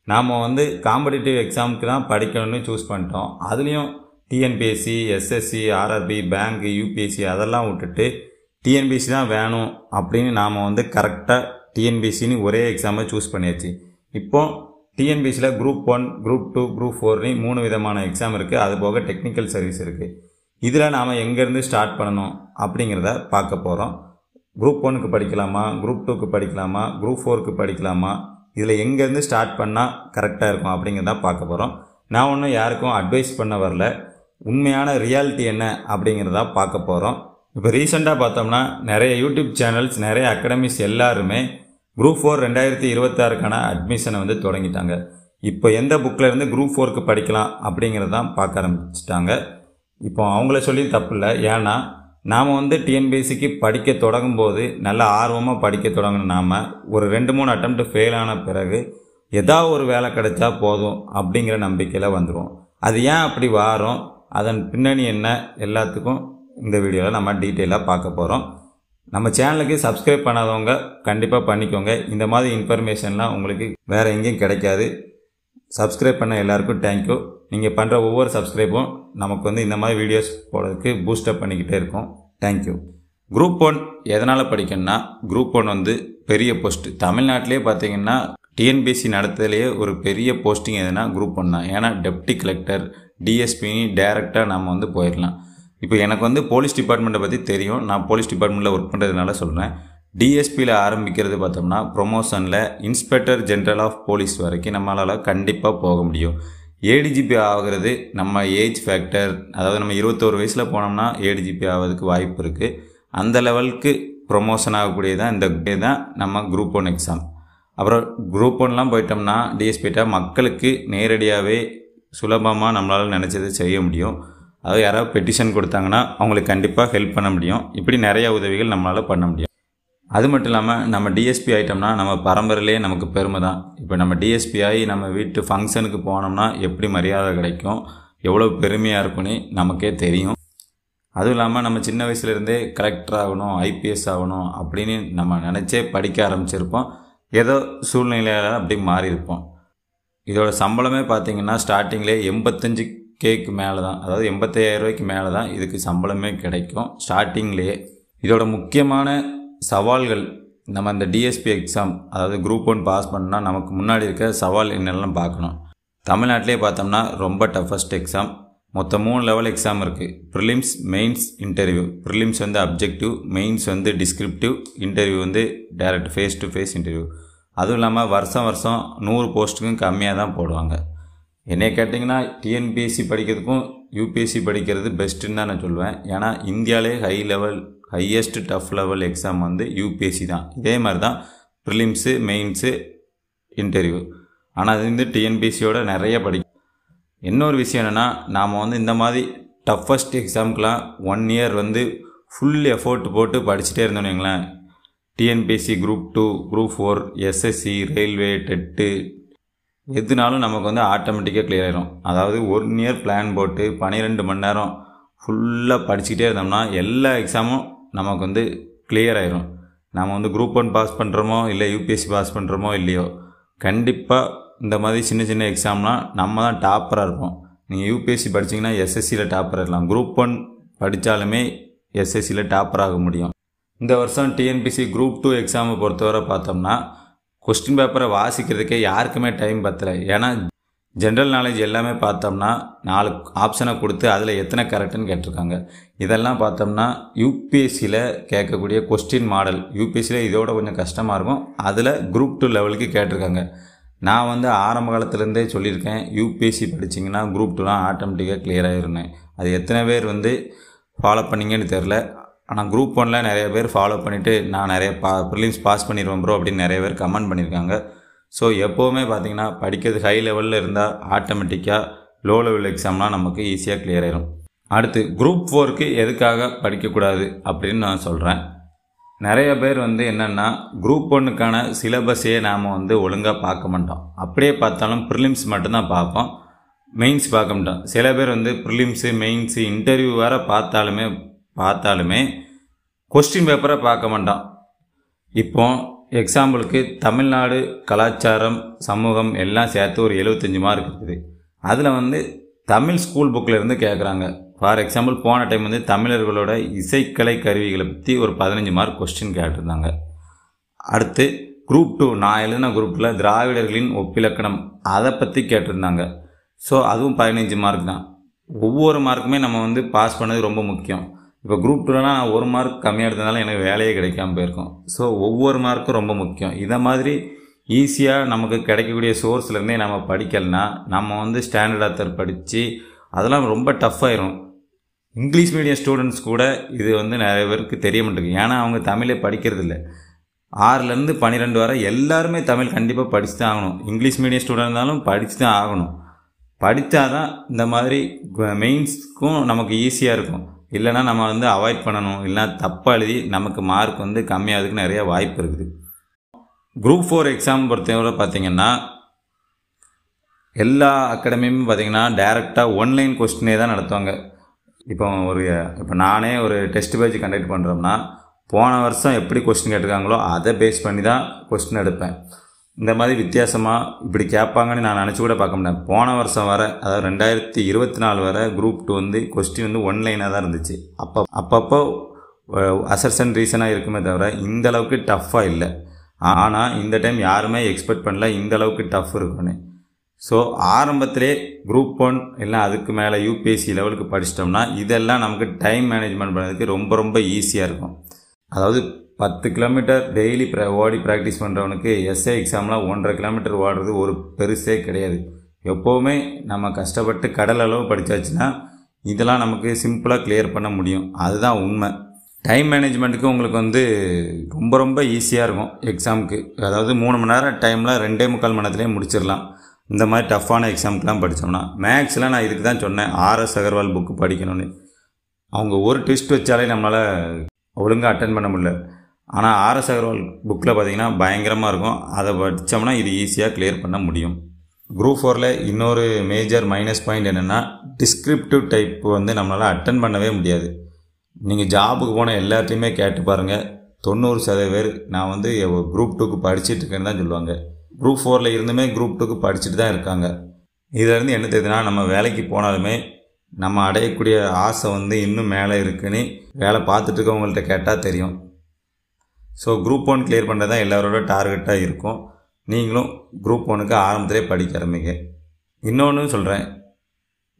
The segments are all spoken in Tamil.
நாம் வந்து காம்படிட்டிவ் எக்ஸாமுக்கு தான் படிக்கணும்னு சூஸ் பண்ணிட்டோம். அதுலேயும் TNPSC, SSC, RRB, bank, UPSC அதெல்லாம் விட்டுட்டு டிஎன்பிஎஸ்சி தான் வேணும் அப்படின்னு நாம் வந்து கரெக்டாக டிஎன்பிஎஸ்சின்னு ஒரே எக்ஸாமை சூஸ் பண்ணியாச்சு. இப்போது டிஎன்பிஎஸ்சியில் குரூப் 1, குரூப் 2, குரூப் 4னு 3 விதமான எக்ஸாம் இருக்குது. அது போக டெக்னிக்கல் சர்வீஸ் இருக்குது. இதில் நாம் எங்கேருந்து ஸ்டார்ட் பண்ணணும் அப்படிங்கிறத பார்க்க போகிறோம். குரூப் 1க்கு படிக்கலாமா, குரூப் 2க்கு படிக்கலாமா, குரூப் 4க்கு படிக்கலாமா, இதில் எங்கேருந்து ஸ்டார்ட் பண்ணால் கரெக்டாக இருக்கும் அப்படிங்கிறத பார்க்க போகிறோம். நான் ஒன்றும் யாருக்கும் அட்வைஸ் பண்ண வரல, உண்மையான ரியாலிட்டி என்ன அப்படிங்கிறத பார்க்க போகிறோம். இப்போ ரீசெண்டாக பார்த்தோம்னா நிறைய யூடியூப் சேனல்ஸ், நிறைய அகாடமிஸ் எல்லாருமே குரூப் 4 2026க்கான அட்மிஷனை வந்து தொடங்கிட்டாங்க. இப்போ எந்த புக்கில் இருந்து குரூப் 4க்கு படிக்கலாம் அப்படிங்கிறதான் பார்க்க ஆரம்பிச்சிட்டாங்க. இப்போ அவங்கள சொல்லி தப்பு இல்லை. ஏன்னா நாம் வந்து டிஎன்பிஎஸ்சிக்கு படிக்க தொடங்கும் போது நல்ல ஆர்வமாக படிக்க தொடங்கின நாம் ஒரு 2-3 அட்டெம்ப்ட் ஃபெயில் ஆன பிறகு ஏதாவது ஒரு வேலை கிடைச்சா போதும் அப்படிங்கிற நம்பிக்கையில் வந்துடும். அது ஏன் அப்படி வாரோம், அதன் பின்னணி என்ன, எல்லாத்துக்கும் இந்த வீடியோவில் நம்ம டீட்டெயிலாக பார்க்க போகிறோம். நம்ம சேனலுக்கு சப்ஸ்கிரைப் பண்ணாதவங்க கண்டிப்பாக பண்ணிக்கோங்க. இந்த மாதிரி இன்ஃபர்மேஷன்லாம் உங்களுக்கு வேறு எங்கேயும் கிடைக்காது. சப்ஸ்கிரைப் பண்ண எல்லாருக்கும் தேங்க்யூ. நீங்கள் பண்ணுற ஒவ்வொரு சப்ஸ்கிரைப்பும் நமக்கு வந்து இந்த மாதிரி வீடியோஸ் போடுறதுக்கு பூஸ்டப் பண்ணிக்கிட்டே இருக்கும். தேங்க்யூ. குரூப் 1 எதனால் படிக்கணும்னா, குரூப் 1 வந்து பெரிய போஸ்ட். தமிழ்நாட்டிலே பார்த்தீங்கன்னா டிஎன்பிஎஸ்சி நடத்துறதுலேயே ஒரு பெரிய போஸ்டிங் எதுனா குரூப் 1 தான். ஏன்னா டெப்டி கலெக்டர், டிஎஸ்பின்னு டைரெக்டாக நம்ம வந்து போயிடலாம். இப்போ எனக்கு வந்து போலீஸ் டிபார்ட்மெண்ட்டை பற்றி தெரியும். நான் போலீஸ் டிபார்ட்மெண்ட்டில் ஒர்க் பண்ணுறதுனால சொல்கிறேன். டிஎஸ்பியில் ஆரம்பிக்கிறது பார்த்தோம்னா ப்ரொமோஷனில் இன்ஸ்பெக்டர் ஜென்ரல் ஆஃப் போலீஸ் வரைக்கும் நம்மளால் கண்டிப்பாக போக முடியும். ஏடிஜிபி ஆகிறது நம்ம ஏஜ் ஃபேக்டர், அதாவது நம்ம 21 வயசில் போனோம்னா ஏடிஜிபி ஆகிறதுக்கு வாய்ப்பு இருக்குது. அந்த லெவலுக்கு ப்ரொமோஷன் ஆகக்கூடியதான் இந்த தான் நம்ம குரூப் 1 எக்ஸாம். அப்புறம் குரூப் 1லாம் போயிட்டோம்னா டிஎஸ்பிட்ட மக்களுக்கு நேரடியாகவே சுலபமாக நம்மளால் நினச்சதை செய்ய முடியும். அதாவது யாராவது பெட்டிஷன் கொடுத்தாங்கன்னா அவங்களுக்கு கண்டிப்பாக ஹெல்ப் பண்ண முடியும். இப்படி நிறைய உதவிகள் நம்மளால் பண்ண முடியும். அது மட்டும் இல்லாமல் நம்ம டிஎஸ்பி ஆகிட்டோம்னா நம்ம பரம்பரையிலே நமக்கு பெருமை தான். இப்போ நம்ம டிஎஸ்பி ஆகி நம்ம வீட்டு ஃபங்க்ஷனுக்கு போனோம்னா எப்படி மரியாதை கிடைக்கும், எவ்வளோ பெருமையாக இருக்குன்னு நமக்கே தெரியும். அதுவும் இல்லாமல் நம்ம சின்ன வயசுலேருந்தே கலெக்டர் ஆகணும், ஐபிஎஸ் ஆகணும் அப்படின்னு நம்ம நினச்சே படிக்க ஆரம்பிச்சிருப்போம். ஏதோ சூழ்நிலையால் அப்படி மாறி இருப்போம். இதோட சம்பளமே பார்த்திங்கன்னா ஸ்டார்டிங்லேயே 85Kக்கு மேலே தான், அதாவது 85,000 ரூபாய்க்கு மேலே தான் இதுக்கு சம்பளமே கிடைக்கும் ஸ்டார்டிங்லேயே. இதோட முக்கியமான சவால்கள், நம்ம இந்த டிஎஸ்பி எக்ஸாம் அதாவது குரூப் 1 பாஸ் பண்ணால் நமக்கு முன்னாடி இருக்க சவால் என்னெல்லாம் பார்க்கணும். தமிழ்நாட்டிலே பார்த்தோம்னா ரொம்ப டஃபஸ்ட் எக்ஸாம். மொத்தம் 3 லெவல் எக்ஸாம் இருக்குது. Prelims, mains, interview. ப்ரிலிம்ஸ் வந்து அப்ஜெக்டிவ், மெயின்ஸ் வந்து டிஸ்கிரிப்டிவ், இன்டர்வியூ வந்து direct face to face interview. அதுவும் இல்லாமல் வருஷம் 100 போஸ்ட்டுக்கும் கம்மியாக தான் போடுவாங்க. என்னை கேட்டிங்கன்னா டிஎன்பிஎஸ்சி படிக்கிறதுக்கும் யூபிஎஸ்சி படிக்கிறது பெஸ்ட்டுன்னு தான் நான் சொல்லுவேன். ஏன்னா இந்தியாவிலே ஹையஸ்ட் டஃப் லெவல் எக்ஸாம் வந்து யூபிஎஸ்சி தான். இதே மாதிரி தான் ப்ரிலிம்ஸு, மெயின்ஸு, இன்டர்வியூ. ஆனால் அது வந்து டிஎன்பிஎஸ்சியோட நிறைய படிக்கும். இன்னொரு விஷயம் என்னென்னா, நாம் வந்து இந்த மாதிரி டஃபஸ்ட் எக்ஸாமுக்கெலாம் 1 இயர் வந்து ஃபுல் எஃபோர்ட் போட்டு படிச்சுட்டே இருந்தோன்னு வைங்களேன். TNPSC, group 2, group 4, SSC, railway, TET எதுனாலும் நமக்கு வந்து ஆட்டோமேட்டிக்காக கிளியர் ஆகிடும். அதாவது 1 இயர் பிளான் போட்டு 12 மணி நேரம் ஃபுல்லாக படிச்சுக்கிட்டே இருந்தோம்னா எல்லா எக்ஸாமும் நமக்கு வந்து கிளியர் ஆகிடும். நம்ம வந்து குரூப் 1 பாஸ் பண்ணுறோமோ இல்லை யூபிஎஸ்சி பாஸ் பண்ணுறோமோ இல்லையோ, கண்டிப்பாக இந்த மாதிரி சின்ன சின்ன எக்ஸாம்லாம் நம்ம தான் டாப்பராக இருப்போம். நீங்கள் யூபிஎஸ்சி படிச்சிங்கன்னா எஸ்எஸ்சியில் டாப்பர் இருக்கலாம். குரூப் 1 படித்தாலுமே எஸ்எஸ்சியில் டாப்பர் ஆக முடியும். இந்த வருஷம் டிஎன்பிஎஸ்சி குரூப் 2 எக்ஸாமை பொறுத்தவரை பார்த்தோம்னா கொஸ்டின் பேப்பரை வாசிக்கிறதுக்கே யாருக்குமே டைம் பத்தலை. ஏன்னா ஜென்ரல் நாலேஜ் எல்லாமே பார்த்தோம்னா 4 ஆப்ஷனை கொடுத்து அதில் எத்தனை கரெக்டுன்னு கேட்டிருக்காங்க. இதெல்லாம் பார்த்தோம்னா யூபிஎஸ்சியில் கேட்கக்கூடிய கொஸ்டின் மாடல் யூபிஎஸ்சியில் இதோட கொஞ்சம் கஷ்டமாக இருக்கும். அதில் குரூப் 2 லெவலுக்கு கேட்டிருக்காங்க. நான் வந்து ஆரம்ப காலத்துலேருந்தே சொல்லியிருக்கேன், யூபிஎஸ்சி படிச்சிங்கன்னா குரூப் 2லாம் ஆட்டோமேட்டிக்காக கிளியர் ஆகிருந்தேன். அது எத்தனை பேர் வந்து ஃபாலோ பண்ணிங்கன்னு தெரில. ஆனால் குரூப் 1ல் நிறைய பேர் ஃபாலோ பண்ணிவிட்டு நான் நிறைய ப்ரிலிம்ஸ் பாஸ் பண்ணிடுவேன் ப்ரோ அப்படின்னு நிறைய பேர் கமெண்ட் பண்ணியிருக்காங்க. ஸோ எப்போவுமே பார்த்திங்கன்னா படிக்கிறது ஹை லெவலில் இருந்தால் ஆட்டோமேட்டிக்காக லோ லெவல் எக்ஸாம்லாம் நமக்கு ஈஸியாக கிளியர் ஆகிடும். அடுத்து குரூப் 4க்கு எதுக்காக படிக்கக்கூடாது அப்படின்னு நான் சொல்கிறேன். நிறைய பேர் வந்து என்னென்னா குரூப் 1க்கான சிலபஸையே நாம் வந்து ஒழுங்காக பார்க்க மாட்டோம். அப்படியே பார்த்தாலும் ப்ரிலிம்ஸ் மட்டும்தான் பார்ப்போம், மெயின்ஸ் பார்க்க மாட்டோம். சில பேர் வந்து ப்ரிலிம்ஸு, மெயின்ஸு, இன்டர்வியூ வேறு பார்த்தாலுமே கொஸ்டின் பேப்பரை பார்க்க மாட்டோம். இப்போ எக்ஸாம்பிளுக்கு தமிழ்நாடு கலாச்சாரம் சமூகம் எல்லாம் சேர்த்து ஒரு 75 மார்க் இருக்குது. அதில் வந்து தமிழ் ஸ்கூல் புக்கில் இருந்து கேட்குறாங்க. ஃபார் எக்ஸாம்பிள் போன டைம் வந்து தமிழர்களோட இசைக்கலை கருவிகளை பற்றி ஒரு 15 மார்க் கொஸ்டின் கேட்டிருந்தாங்க. அடுத்து குரூப் 2 நான் எழுதின குரூப்பில் திராவிடர்களின் ஒப்பிலக்கணம் அதை பற்றி கேட்டிருந்தாங்க. ஸோ அதுவும் 15 மார்க் தான். ஒவ்வொரு மார்க்குமே நம்ம வந்து பாஸ் பண்ணது ரொம்ப முக்கியம். இப்போ குரூப் 2லாம் நான் 1 மார்க் கம்மியாக எடுத்ததுனால எனக்கு வேலையே கிடைக்காம போயிருக்கும். ஸோ ஒவ்வொரு மார்க்கும் ரொம்ப முக்கியம். இதை மாதிரி ஈஸியாக நமக்கு கிடைக்கக்கூடிய சோர்ஸ்லேருந்தே நம்ம படிக்கலைன்னா நம்ம வந்து ஸ்டாண்டர்ட் ஆத்தர் படித்து அதெல்லாம் ரொம்ப டஃப் ஆயிரும். இங்கிலீஷ் மீடியம் ஸ்டூடெண்ட்ஸ் கூட இது வந்து நிறைய பேருக்கு தெரிய மாட்டேங்குது. ஏன்னா அவங்க தமிழே படிக்கிறது இல்லை. 6லேருந்து 12 வரை எல்லாருமே தமிழ் கண்டிப்பாக படித்து தான் ஆகணும். இங்கிலீஷ் மீடியம் ஸ்டூடெண்ட் இருந்தாலும் படித்து தான் ஆகணும். படித்தா தான் இந்த மாதிரி மெயின்ஸ்க்கும் நமக்கு ஈஸியாக இருக்கும். இல்லைனா நம்ம வந்து அவாய்ட் பண்ணணும், இல்லைனா தப்பாக எழுதி நமக்கு மார்க் வந்து கம்மியாகிறதுக்கு நிறைய வாய்ப்பு இருக்குது. குரூப் 4 எக்ஸாம் பொறுத்தவரை பார்த்திங்கன்னா எல்லா அகாடமியுமே பார்த்திங்கன்னா டைரெக்டாக ஒன்லைன் கொஸ்டினே தான் நடத்துவாங்க. இப்போ நானே ஒரு டெஸ்ட் பேட்ச் கண்டக்ட் பண்ணுறோம்னா போன வருஷம் எப்படி கொஸ்டின் கேட்டிருக்காங்களோ அதை பேஸ் பண்ணி தான் கொஸ்டின் எடுப்பேன். இந்த மாதிரி வித்தியாசமாக இப்படி கேட்பாங்கன்னு நான் நினச்சி கூட பார்க்க மாட்டேன். போன வருஷம் வர, அதாவது 2024 வரை குரூப் 2 வந்து கொஸ்டின் வந்து ஒன்லைனாக தான் இருந்துச்சு. அப்பப்போ அசர்ஷன் ரீசனாக இருக்குமே தவிர இந்த அளவுக்கு டஃப்பாக இல்லை. ஆனால் இந்த டைம் யாருமே எக்ஸ்பெக்ட் பண்ணல இந்த அளவுக்கு டஃப் இருக்குன்னு. ஸோ ஆரம்பத்திலே குரூப் 1 இல்லை அதுக்கு மேலே யூபிஎஸ்சி லெவலுக்கு படிச்சிட்டோம்னா இதெல்லாம் நமக்கு டைம் மேனேஜ்மெண்ட் பண்ணுறதுக்கு ரொம்ப ரொம்ப ஈஸியாக இருக்கும். அதாவது 10 கிலோமீட்டர் டெய்லி ஓடி ப்ராக்டிஸ் பண்ணுறவனுக்கு எஸ்ஏ எக்ஸாம்லாம் 1.5 கிலோமீட்டர் ஓடுறது ஒரு பெருசே கிடையாது. எப்போவுமே நம்ம கஷ்டப்பட்டு கடல் அளவு படித்தாச்சுன்னா இதெல்லாம் நமக்கு சிம்பிளாக கிளியர் பண்ண முடியும். அதுதான் உண்மை. டைம் மேனேஜ்மெண்ட்டுக்கு உங்களுக்கு வந்து ரொம்ப ரொம்ப ஈஸியாக இருக்கும் எக்ஸாமுக்கு. அதாவது 3 மணி நேரம் டைமில் 2.25 மணி நேரத்துலேயே முடிச்சிடலாம். இந்த மாதிரி டஃப்பான எக்ஸாமுக்கெலாம் படித்தோம்னா மேக்ஸில் நான் இதுக்கு தான் சொன்னேன் ஆர்எஸ் அகர்வால் புக்கு படிக்கணும்னு. அவங்க ஒரு ட்விஸ்ட் வச்சாலே நம்மளால் ஒழுங்காக அட்டன் பண்ண முடியல. ஆனால் ஆர்எஸ் அகர்வால் புக்கில் பார்த்திங்கன்னா பயங்கரமாக இருக்கும். அதை படித்தோம்னா இது ஈஸியாக கிளியர் பண்ண முடியும். குரூப் 4ல் இன்னொரு மேஜர் மைனஸ் பாயிண்ட் என்னென்னா டிஸ்கிரிப்டிவ் டைப் வந்து நம்மளால் அட்டன் பண்ணவே முடியாது. நீங்கள் ஜாபுக்கு போன எல்லாத்தையுமே கேட்டு பாருங்கள், 90% பேர் நான் வந்து குரூப் 2க்கு படிச்சுட்டு இருக்கேன்னு தான் சொல்லுவாங்க. குரூப் 4ல் இருந்துமே குரூப் 2க்கு படிச்சுட்டு தான் இருக்காங்க. இதிலேருந்து என்ன தெரியுதுன்னா நம்ம வேலைக்கு போனாலுமே நம்ம அடையக்கூடிய ஆசை வந்து இன்னும் மேலே இருக்குன்னு வேலை பார்த்துட்டு இருக்கவங்கள்ட்ட கேட்டால் தெரியும். ஸோ குரூப் 1 கிளியர் பண்ணுறது தான் எல்லாரோட டார்கெட்டாக இருக்கும். நீங்களும் குரூப் 1க்கு ஆரம்பத்திலே படிக்க ஆரம்பிங்க. இன்னொன்று சொல்கிறேன்,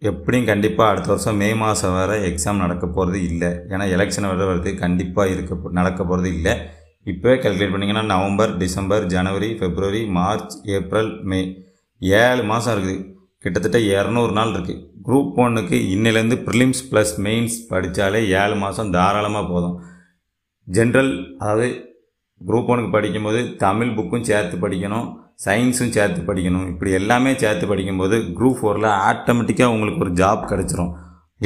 எப்படியும் கண்டிப்பாக அடுத்த வருஷம் மே மாதம் வரை எக்ஸாம் நடக்க போகிறது இல்லை. ஏன்னா எலெக்ஷன் வருது கண்டிப்பாக நடக்க போகிறது இல்லை. இப்போவே கால்குலேட் பண்ணிங்கன்னா நவம்பர், டிசம்பர், ஜனவரி, பிப்ரவரி, மார்ச், ஏப்ரல், மே 7 மாதம் இருக்குது. கிட்டத்தட்ட 200 நாள் இருக்குது. குரூப் 1க்கு இன்னிலேருந்து ப்ரிலிம்ஸ் ப்ளஸ் மெயின்ஸ் படித்தாலே 7 மாதம் தாராளமாக போதும். ஜென்ரல், அதாவது குரூப் 1க்கு படிக்கும்போது தமிழ் புக்கும் சேர்த்து படிக்கணும், சயின்ஸும் சேர்த்து படிக்கணும். இப்படி எல்லாமே சேர்த்து படிக்கும்போது குரூப் 4ல் ஆட்டோமேட்டிக்காக உங்களுக்கு ஒரு ஜாப் கிடச்சிரும்.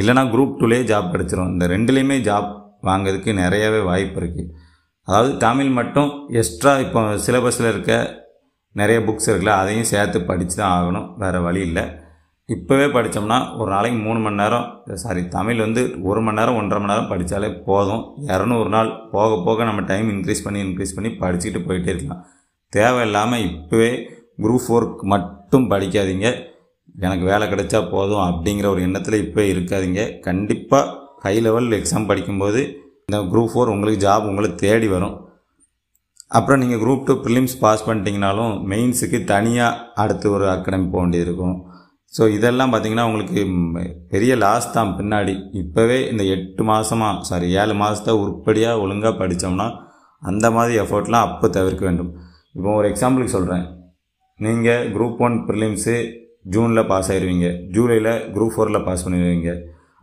இல்லைனா குரூப் 2லேயே ஜாப் கிடச்சிரும். இந்த ரெண்டுலேயுமே ஜாப் வாங்கிறதுக்கு நிறையாவே வாய்ப்பு இருக்குது. அதாவது தமிழ் மட்டும் எக்ஸ்ட்ரா இப்போ சிலபஸில் இருக்க நிறைய புக்ஸ் இருக்குல்ல, அதையும் சேர்த்து படித்து தான் ஆகணும், வேறு வழி இல்லை. இப்போவே படித்தோம்னா ஒரு நாளைக்கு 3 மணி நேரம், தமிழ் வந்து 1 மணி நேரம் 1.5 மணி நேரம் படித்தாலே போதும். 200 நாள் போக போக நம்ம டைம் இன்க்ரீஸ் பண்ணி படிச்சுக்கிட்டு போயிட்டே இருக்கலாம். தேவையில்லாமல் இப்போவே குரூப் 4க்கு மட்டும் படிக்காதீங்க. எனக்கு வேலை கிடைச்சா போதும் அப்படிங்கிற ஒரு எண்ணத்தில் இப்போ இருக்காதீங்க. கண்டிப்பாக ஹை லெவல் எக்ஸாம் படிக்கும்போது இந்த குரூப் 4 உங்களுக்கு ஜாப் உங்களுக்கு தேடி வரும். அப்புறம் நீங்கள் குரூப் 2 ப்ரிலிம்ஸ் பாஸ் பண்ணிட்டீங்கனாலும் மெயின்ஸுக்கு தனியாக அடுத்து ஒரு அகாடமி போக வேண்டியது இருக்கும். ஸோ இதெல்லாம் பார்த்திங்கன்னா உங்களுக்கு பெரிய லாஸ் தான் பின்னாடி. இப்போவே இந்த 7 மாதத்தை உருப்படியாக ஒழுங்காக படித்தோம்னா அந்த மாதிரி எஃபர்ட்லாம் அப்போ தவிர்க்க வேண்டும். இப்போ ஒரு எக்ஸாம்பிளுக்கு சொல்கிறேன், நீங்கள் குரூப் 1 ப்ரிலிம்ஸு ஜூனில் பாஸ் ஆயிடுவீங்க, ஜூலையில் குரூப் 4ல் பாஸ் பண்ணிடுவீங்க.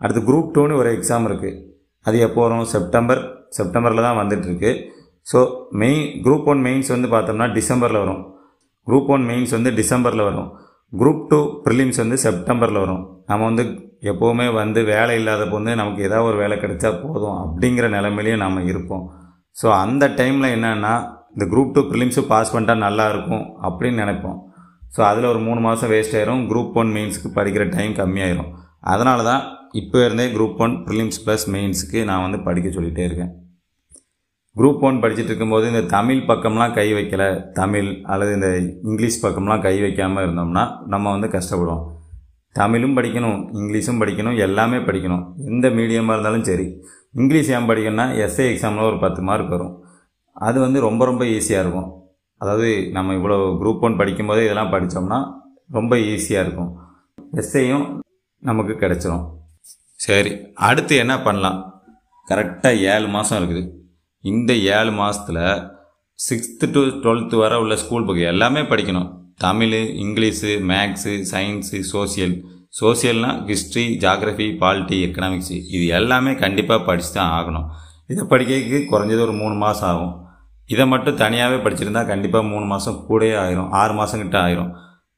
அடுத்து குரூப் 2ன்னு ஒரு எக்ஸாம் இருக்குது. அது எப்போ வரும்? செப்டம்பரில் தான் வந்துட்டுருக்கு. ஸோ குரூப் 1 மெயின்ஸ் வந்து பார்த்தோம்னா டிசம்பரில் வரும். குரூப் 1 மெயின்ஸ் வந்து டிசம்பரில் வரும். குரூப் 2 ப்ரிலிம்ஸ் வந்து செப்டம்பரில் வரும். நம்ம வந்து எப்போவுமே வந்து வேலை இல்லாதப்போ வந்து நமக்கு ஏதாவது ஒரு வேலை கிடைச்சா போதும் அப்படிங்கிற நிலைமையிலையும் நம்ம இருப்போம். ஸோ அந்த டைமில் என்னென்னா இந்த குரூப் 2 ப்ரிலிம்ஸு பாஸ் பண்ணிட்டா நல்லாயிருக்கும் அப்படின்னு நினைப்போம். ஸோ அதில் ஒரு 3 மாதம் வேஸ்ட் ஆயிரும். குரூப் 1 மெயின்ஸுக்கு படிக்கிற டைம் கம்மியாயிரும். அதனால தான் இப்போ இருந்தே குரூப் 1 ப்ரிலிம்ஸ் ப்ளஸ் மெயின்ஸுக்கு நான் வந்து படிக்க சொல்லிகிட்டே இருக்கேன். குரூப் 1 படிச்சுட்டு இருக்கும்போது இந்த தமிழ் பக்கம்லாம் கை வைக்கலை, தமிழ் அல்லது இந்த இங்கிலீஷ் பக்கம்லாம் கை வைக்காமல் இருந்தோம்னா நம்ம வந்து கஷ்டப்படுவோம். தமிழும் படிக்கணும், இங்கிலீஷும் படிக்கணும், எல்லாமே படிக்கணும். எந்த மீடியமாக இருந்தாலும் சரி. இங்கிலீஷ் ஏன் படிக்கணும்னா எஸ்ஏ எக்ஸாமில் ஒரு 10 மார்க் வரும். அது வந்து ரொம்ப ரொம்ப ஈஸியாக இருக்கும். அதாவது நம்ம இவ்வளோ குரூப் 1 படிக்கும்போதே இதெல்லாம் படித்தோம்னா ரொம்ப ஈஸியாக இருக்கும். எஸ்ஏயும் நமக்கு கிடச்சிரும். சரி, அடுத்து என்ன பண்ணலாம்? கரெக்டாக 7 மாதம் இருக்குது. இந்த 7 மாதத்தில் 6th to 12th வரை உள்ள ஸ்கூல் புக் எல்லாமே படிக்கணும். தமிழ், இங்கிலீஷு, மேக்ஸு, சயின்ஸு, சோசியல்னால் ஹிஸ்ட்ரி, ஜாகிரஃபி, பாலிட்டி, எக்கனாமிக்ஸு, இது எல்லாமே கண்டிப்பாக படித்து தான் ஆகணும். இதை படிக்கிறதுக்கு குறைஞ்சது ஒரு 3 மாதம் ஆகும். இதை மட்டும் தனியாகவே படிச்சிருந்தா கண்டிப்பாக 3 மாதம் கூடயே ஆயிரும், 6 மாதம் கிட்ட ஆயிரும்.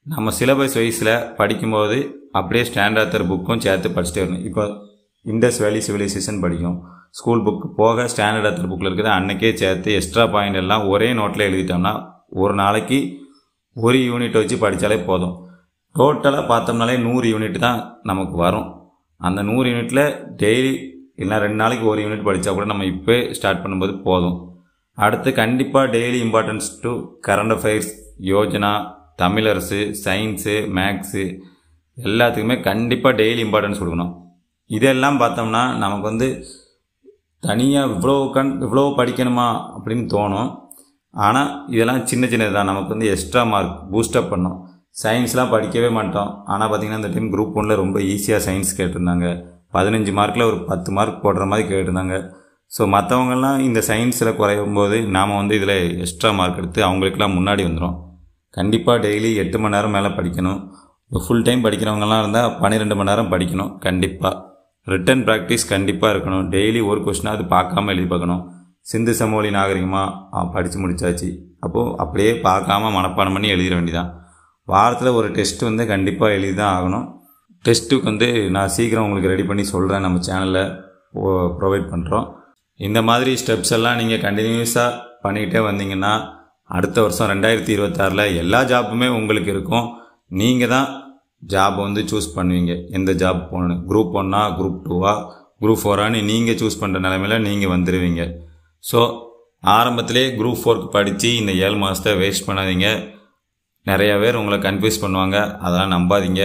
நம்ம சிலபஸ் வைஸில் படிக்கும்போது அப்படியே ஸ்டாண்டர்ட் ஆத்தர் புக்கும் சேர்த்து படிச்சுட்டே வரணும். இப்போ இண்டஸ் வேலி சிவிலைசேஷன் படிக்கும், ஸ்கூல் புக்கு போக ஸ்டாண்டர்ட் ஆத்தர் புக்கில் இருக்குது அன்றைக்கே சேர்த்து எக்ஸ்ட்ரா பாயிண்ட் எல்லாம் ஒரே நோட்டில் எழுதிட்டோம்னா ஒரு நாளைக்கு ஒரு யூனிட் வச்சு படித்தாலே போதும். டோட்டலாக பார்த்தோம்னாலே 100 யூனிட் தான் நமக்கு வரும். அந்த 100 யூனிட்டில் டெய்லி இல்லைனா 2 நாளைக்கு ஒரு யூனிட் படித்தா கூட நம்ம இப்போ ஸ்டார்ட் பண்ணும்போது போதும். அடுத்து கண்டிப்பாக daily importance to current affairs, Yojana, Tamilarasu, science, maths எல்லாத்துக்குமே கண்டிப்பாக டெய்லி இம்பார்ட்டன்ஸ் கொடுக்கணும். இதெல்லாம் பார்த்தோம்னா நமக்கு வந்து தனியாக இவ்வளோ படிக்கணுமா அப்படின்னு தோணும். ஆனால் இதெல்லாம் சின்ன சின்னது தான், நமக்கு வந்து எக்ஸ்ட்ரா மார்க் பூஸ்டப் பண்ணோம். சயின்ஸ்லாம் படிக்கவே மாட்டோம். ஆனால் பார்த்திங்கன்னா இந்த டைம் குரூப் 1 ரொம்ப ஈஸியாக சயின்ஸ் கேட்டிருந்தாங்க. 15 மார்க்கில் ஒரு 10 மார்க் போடுற மாதிரி கேட்டிருந்தாங்க. ஸோ மற்றவங்கெல்லாம் இந்த சயின்ஸில் குறையும் போது நாம் வந்து இதில் எக்ஸ்ட்ரா மார்க் எடுத்து அவங்களுக்கெல்லாம் முன்னாடி வந்துடும். கண்டிப்பாக டெய்லி 8 மணி நேரம் மேலே படிக்கணும். ஃபுல் டைம் படிக்கிறவங்கலாம் இருந்தால் 12 மணி நேரம் படிக்கணும். கண்டிப்பாக ரிட்டன் ப்ராக்டிஸ் கண்டிப்பாக இருக்கணும். டெய்லி ஒரு கொஸ்டினாக அது பார்க்காம எழுதி பார்க்கணும். சிந்து சமவெளி நாகரிகமாக படித்து முடித்தாச்சு, அப்போது அப்படியே பார்க்காம மனப்பாடம் பண்ணி எழுதிட வேண்டியதான். வாரத்தில் ஒரு டெஸ்ட்டு வந்து கண்டிப்பாக எழுதி தான் ஆகணும். டெஸ்ட்டுக்கு வந்து நான் சீக்கிரம் உங்களுக்கு ரெடி பண்ணி சொல்கிறேன், நம்ம சேனலில் ப்ரொவைட் பண்ணுறோம். இந்த மாதிரி ஸ்டெப்ஸ் எல்லாம் நீங்கள் கண்டினியூஸாக பண்ணிக்கிட்டே வந்தீங்கன்னா அடுத்த வருஷம் 2026 எல்லா ஜாப்புமே உங்களுக்கு இருக்கும். நீங்கள் தான் ஜாப் வந்து சூஸ் பண்ணுவீங்க, எந்த ஜாப் போகணும். குரூப் 1ஆ, குரூப் 2ஆ, குரூப் 4ஆன்னு நீங்கள் சூஸ் பண்ணுற நிலைமையில் நீங்கள் வந்துடுவீங்க. ஸோ ஆரம்பத்திலே குரூப் 4க்கு படித்து இந்த 7 மாதத்தை வேஸ்ட் பண்ணாதீங்க. நிறையா பேர் உங்களை கன்ஃபியூஸ் பண்ணுவாங்க, அதெல்லாம் நம்பாதீங்க.